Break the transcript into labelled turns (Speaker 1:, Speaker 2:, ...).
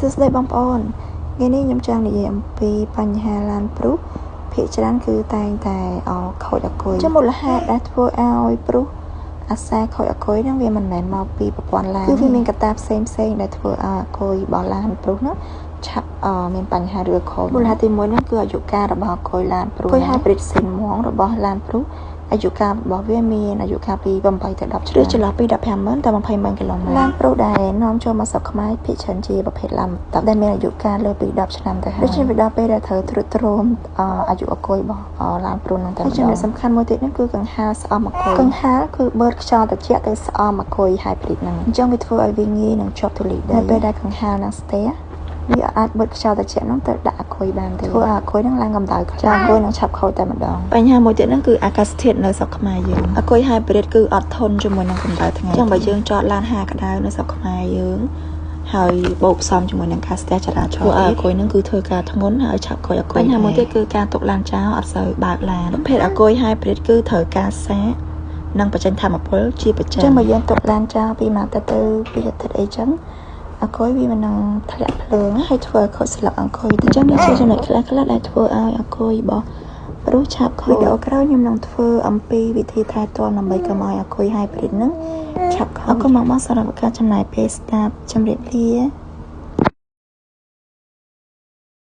Speaker 1: សួស្តីបងប្អូនថ្ងៃនេះខ្ញុំចង់និយាយអំពីបញ្ហាឡានព្រុសភាគច្រើនគឺតែងតែខូចអគុយមូលហេតុដែលធ្វើឲ្យព្រុសអាសាខូចអគុយហ្នឹងវាមិនមែនមកពីប្រព័ន្ធឡានគឺវាមានកត្តាផ្សេងដែលធ្វើឲ្យអគុយរបស់ឡានព្រុសហ្នឹងឆាប់មានបញ្ហាឬខូចមូលហេតុទី1ហ្នឹងគឺអាយុកាលរបស់អគុយឡានព្រុសគឺ hybrid SIM ហ្មងរបស់ឡានព្រុសអាយុកាលរបស់វាមានអាយុកាលពី8ទៅ10ឆ្នាំឬចន្លោះពី 15,000 ទៅ 20,000 គីឡូម៉ែត្រឡានព្រុសដែលនាំចូលមកស្រុកខ្មែរភាគច្រើនជាប្រភេទឡានទឹកដែលមានអាយុកាលលើពី10ឆ្នាំទៅហើយដូច្នេះវាដល់ពេលដែលត្រូវត្រួតត្រងអាយុអគុយរបស់ឡានព្រុសហ្នឹងតែចំណុចសំខាន់មួយទៀតហ្នឹងគឺកង្ហារស្អំអគុយកង្ហារគឺបឺតខ្យល់ត្រជាក់ទៅស្អំអគុយ hybrid ហ្នឹងអញ្ចឹងវាធ្វើឲ្យវាងាយនឹងជាប់ធូលីដីនៅពេលដែលកង្ហារហ្នឹងស្ទះវាអាចបឺតខ្យល់ត្រជាក់ហ្នឹងទៅដាក់អគុយបានទេធ្វើឲ្យអគុយហ្នឹងឡើងកម្ដៅខ្លាំងអគុយនឹងឆាប់ខូចតែម្ដងបញ្ហាមួយទៀតហ្នឹងគឺអាកាសធាតុនៅស្រុកខ្មែរយើងអគុយ hybrid គឺអត់ធន់ជាមួយនឹងកម្ដៅថ្ងៃអញ្ចឹងបើយើងចតឡានហាក្ដៅនៅស្រុកខ្មែរយើងហើយបូកផ្សំជាមួយនឹងការស្ទះចរាចរណ៍អគុយហ្នឹងគឺធ្វើការធ្ងន់ហើយឆាប់ខូចអគុយបញ្ហាមួយទៀតគឺការទុកឡានចោលអត់សូវបើកឡានប្រភេទអគុយ hybrid គឺត្រូវការសាកនិងបញ្ចេញថាមពលជាប្រចាំអញ្ចឹងបើយើងទុកឡានចោលពីមួយអាទិត្យទៅពីរអាទិត្យអីចឹងអគុយវាមិននឹងធ្លាក់ភ្លើងហើយធ្វើឲ្យខូចស្លឹកអគុយអញ្ចឹងវាជាចំណុចខ្លះដែលធ្វើឲ្យអគុយរបស់ព្រុសឆាប់ខូចវីដេអូក្រោយខ្ញុំនឹងធ្វើអំពីវិធីថែទាំដើម្បីកុំឲ្យអគុយ hybrid ហ្នឹងឆាប់ខូចអរគុណមកសម្រាប់ការចំណាយពេលស្ដាប់ជម្រាបលា